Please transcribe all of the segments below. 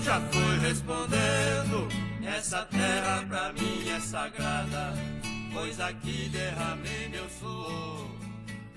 já fui respondendo. Essa terra pra mim é sagrada, pois aqui derramei meu suor.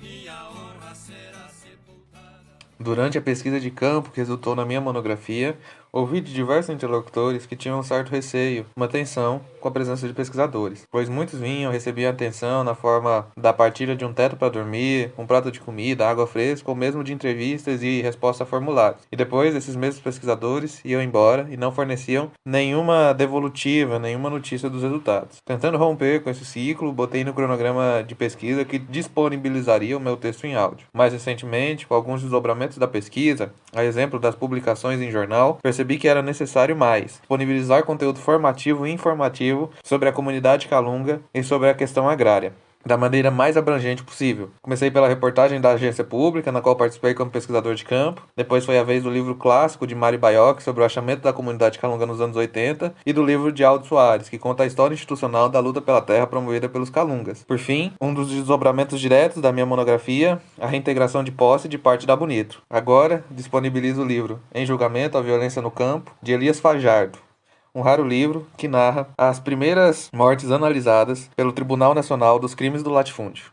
Minha honra será sepultada. Durante a pesquisa de campo que resultou na minha monografia, ouvi de diversos interlocutores que tinham um certo receio, uma tensão com a presença de pesquisadores, pois muitos vinham, recebiam atenção na forma da partilha de um teto para dormir, um prato de comida, água fresca ou mesmo de entrevistas e respostas a formulários. E depois esses mesmos pesquisadores iam embora e não forneciam nenhuma devolutiva, nenhuma notícia dos resultados. Tentando romper com esse ciclo, botei no cronograma de pesquisa que disponibilizaria o meu texto em áudio. Mais recentemente, com alguns desdobramentos da pesquisa, a exemplo das publicações em jornal, percebi que era necessário mais disponibilizar conteúdo formativo e informativo sobre a comunidade calunga e sobre a questão agrária, da maneira mais abrangente possível. Comecei pela reportagem da agência pública, na qual participei como pesquisador de campo. Depois foi a vez do livro clássico de Mari Baiocchi sobre o achamento da comunidade calunga nos anos 80 e do livro de Aldo Soares, que conta a história institucional da luta pela terra promovida pelos calungas. Por fim, um dos desdobramentos diretos da minha monografia, a reintegração de posse de parte da Bonito. Agora, disponibilizo o livro Em Julgamento à Violência no Campo, de Elias Fajardo. Um raro livro que narra as primeiras mortes analisadas pelo Tribunal Nacional dos Crimes do Latifúndio.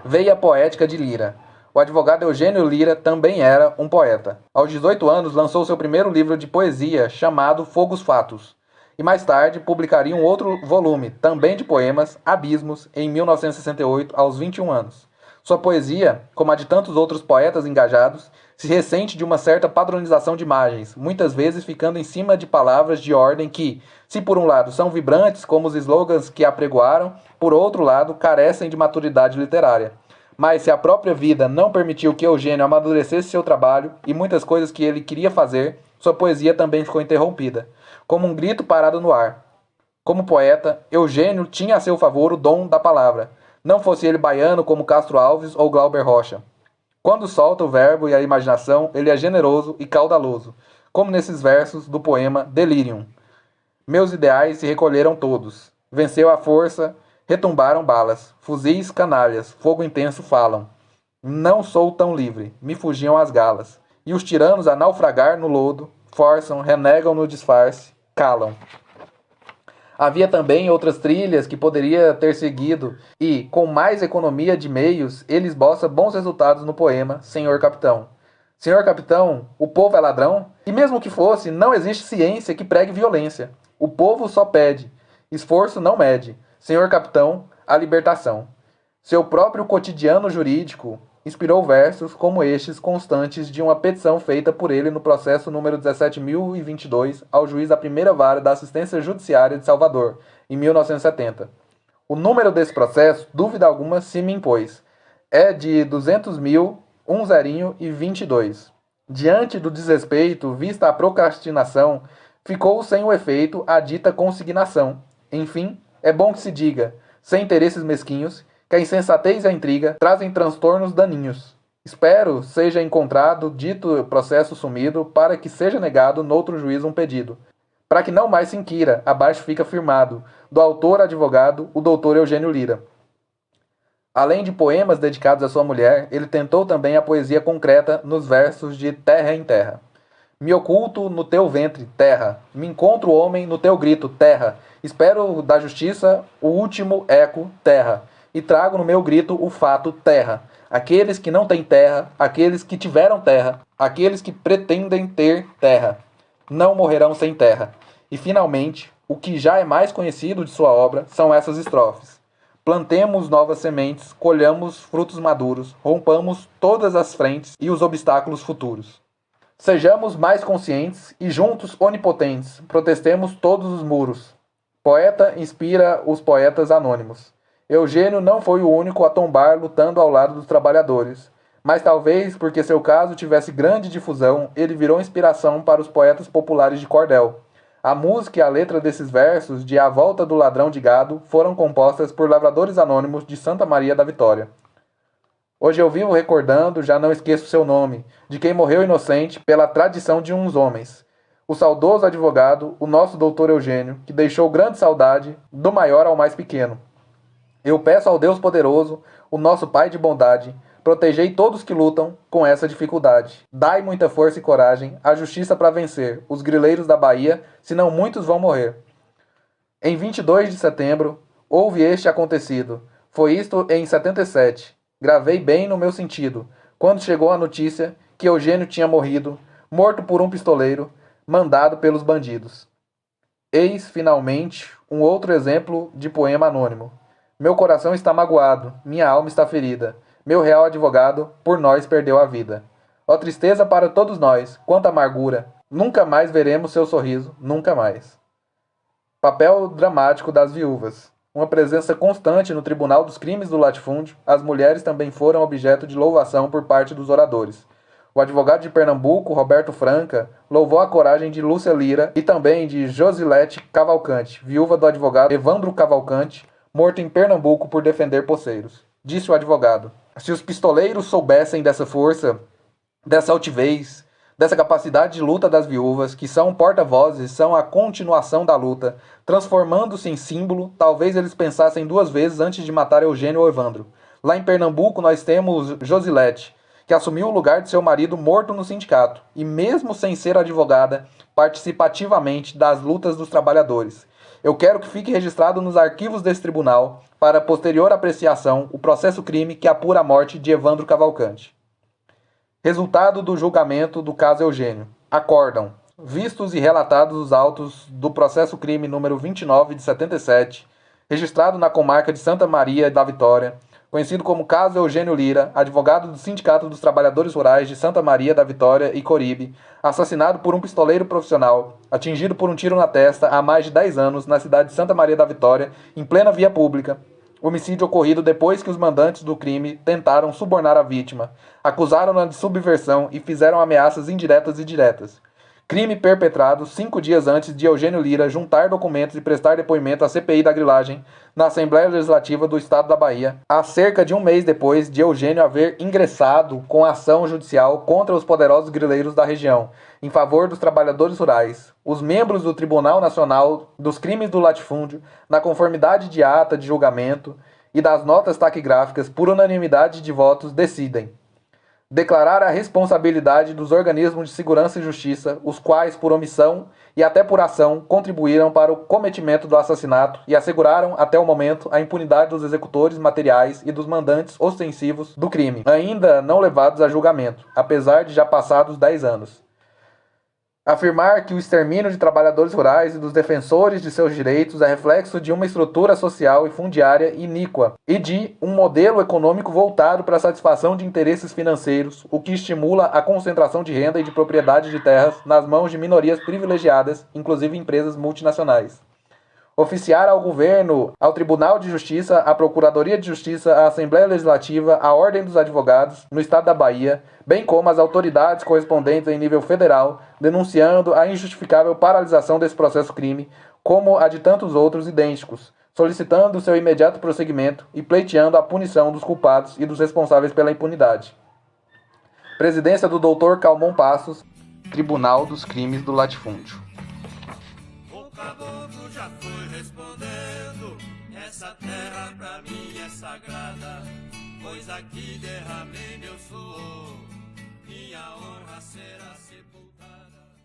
Veia poética de Lira. O advogado Eugênio Lira também era um poeta. Aos 18 anos, lançou seu primeiro livro de poesia, chamado Fogos Fatos. E mais tarde, publicaria um outro volume, também de poemas, Abismos, em 1968, aos 21 anos. Sua poesia, como a de tantos outros poetas engajados, se ressente de uma certa padronização de imagens, muitas vezes ficando em cima de palavras de ordem que, se por um lado são vibrantes como os slogans que apregoaram, por outro lado carecem de maturidade literária. Mas se a própria vida não permitiu que Eugênio amadurecesse seu trabalho e muitas coisas que ele queria fazer, sua poesia também ficou interrompida, como um grito parado no ar. Como poeta, Eugênio tinha a seu favor o dom da palavra, não fosse ele baiano como Castro Alves ou Glauber Rocha. Quando solta o verbo e a imaginação, ele é generoso e caudaloso, como nesses versos do poema Delirium. Meus ideais se recolheram todos. Venceu a força, retumbaram balas. Fuzis canalhas, fogo intenso falam. Não sou tão livre, me fugiam as galas. E os tiranos a naufragar no lodo, forçam, renegam no disfarce, calam. Havia também outras trilhas que poderia ter seguido e, com mais economia de meios, ele esboça bons resultados no poema Senhor Capitão. Senhor Capitão, o povo é ladrão? E mesmo que fosse, não existe ciência que pregue violência. O povo só pede, esforço não mede. Senhor Capitão, a libertação. Seu próprio cotidiano jurídico inspirou versos como estes constantes de uma petição feita por ele no processo número 17.022 ao juiz da primeira vara da Assistência Judiciária de Salvador, em 1970. O número desse processo, dúvida alguma, se me impôs. É de 200.000-1022. Diante do desrespeito, vista a procrastinação, ficou sem o efeito a dita consignação. Enfim, é bom que se diga, sem interesses mesquinhos, que a insensatez e a intriga trazem transtornos daninhos. Espero seja encontrado dito processo sumido para que seja negado noutro juízo um pedido. Para que não mais se inquira, abaixo fica firmado, do autor advogado, o doutor Eugênio Lira. Além de poemas dedicados à sua mulher, ele tentou também a poesia concreta nos versos de Terra em Terra. Me oculto no teu ventre, terra. Me encontro homem no teu grito, terra. Espero da justiça o último eco, terra. E trago no meu grito o fato terra. Aqueles que não têm terra, aqueles que tiveram terra, aqueles que pretendem ter terra, não morrerão sem terra. E finalmente, o que já é mais conhecido de sua obra são essas estrofes. Plantemos novas sementes, colhamos frutos maduros, rompamos todas as frentes e os obstáculos futuros. Sejamos mais conscientes e juntos onipotentes, protestemos todos os muros. Poeta inspira os poetas anônimos. Eugênio não foi o único a tombar lutando ao lado dos trabalhadores, mas talvez porque seu caso tivesse grande difusão, ele virou inspiração para os poetas populares de cordel. A música e a letra desses versos de A Volta do Ladrão de Gado foram compostas por lavradores anônimos de Santa Maria da Vitória. Hoje eu vivo recordando, já não esqueço seu nome, de quem morreu inocente pela tradição de uns homens. O saudoso advogado, o nosso doutor Eugênio, que deixou grande saudade do maior ao mais pequeno. Eu peço ao Deus poderoso, o nosso Pai de bondade, Protegei todos que lutam com essa dificuldade. Dai muita força e coragem, a justiça para vencer os grileiros da Bahia, senão muitos vão morrer. Em 22 de setembro, houve este acontecido. Foi isto em 77. Gravei bem no meu sentido, quando chegou a notícia que Eugênio tinha morrido, morto por um pistoleiro, mandado pelos bandidos. Eis, finalmente, um outro exemplo de poema anônimo. Meu coração está magoado, minha alma está ferida. Meu real advogado, por nós perdeu a vida. Ó tristeza para todos nós, quanta amargura. Nunca mais veremos seu sorriso, nunca mais. Papel dramático das viúvas. Uma presença constante no Tribunal dos Crimes do Latifúndio, as mulheres também foram objeto de louvação por parte dos oradores. O advogado de Pernambuco, Roberto Franca, louvou a coragem de Lúcia Lira e também de Josilete Cavalcante, viúva do advogado Evandro Cavalcante, morto em Pernambuco por defender poceiros. Disse o advogado: se os pistoleiros soubessem dessa força, dessa altivez, dessa capacidade de luta das viúvas, que são porta-vozes, são a continuação da luta, transformando-se em símbolo, talvez eles pensassem duas vezes antes de matar Eugênio ou Evandro. Lá em Pernambuco nós temos Josilete, que assumiu o lugar de seu marido morto no sindicato, e mesmo sem ser advogada, participa ativamente das lutas dos trabalhadores. Eu quero que fique registrado nos arquivos desse tribunal, para posterior apreciação, o processo-crime que apura a morte de Evandro Cavalcante. Resultado do julgamento do caso Eugênio. Acórdão. Vistos e relatados os autos do processo-crime número 29 de 77, registrado na comarca de Santa Maria da Vitória, conhecido como caso Eugênio Lira, advogado do Sindicato dos Trabalhadores Rurais de Santa Maria da Vitória e Coribe, assassinado por um pistoleiro profissional, atingido por um tiro na testa há mais de 10 anos na cidade de Santa Maria da Vitória, em plena via pública. Homicídio ocorrido depois que os mandantes do crime tentaram subornar a vítima, acusaram-na de subversão e fizeram ameaças indiretas e diretas. Crime perpetrado 5 dias antes de Eugênio Lira juntar documentos e prestar depoimento à CPI da grilagem na Assembleia Legislativa do Estado da Bahia, há cerca de um mês depois de Eugênio haver ingressado com ação judicial contra os poderosos grileiros da região, em favor dos trabalhadores rurais. Os membros do Tribunal Nacional dos Crimes do Latifúndio, na conformidade de ata de julgamento e das notas taquigráficas, por unanimidade de votos, decidem declarar a responsabilidade dos organismos de segurança e justiça, os quais, por omissão e até por ação, contribuíram para o cometimento do assassinato e asseguraram, até o momento, a impunidade dos executores materiais e dos mandantes ostensivos do crime, ainda não levados a julgamento, apesar de já passados 10 anos. Afirmar que o extermínio de trabalhadores rurais e dos defensores de seus direitos é reflexo de uma estrutura social e fundiária iníqua e de um modelo econômico voltado para a satisfação de interesses financeiros, o que estimula a concentração de renda e de propriedade de terras nas mãos de minorias privilegiadas, inclusive empresas multinacionais. Oficiar ao governo, ao Tribunal de Justiça, à Procuradoria de Justiça, à Assembleia Legislativa, à Ordem dos Advogados, no Estado da Bahia, bem como às autoridades correspondentes em nível federal, denunciando a injustificável paralisação desse processo-crime, como a de tantos outros idênticos, solicitando seu imediato prosseguimento e pleiteando a punição dos culpados e dos responsáveis pela impunidade. Presidência do Dr. Calmon Passos, Tribunal dos Crimes do Latifúndio. O caboclo já foi respondendo, essa terra pra mim é sagrada, pois aqui derramei meu suor, minha honra será sepultada.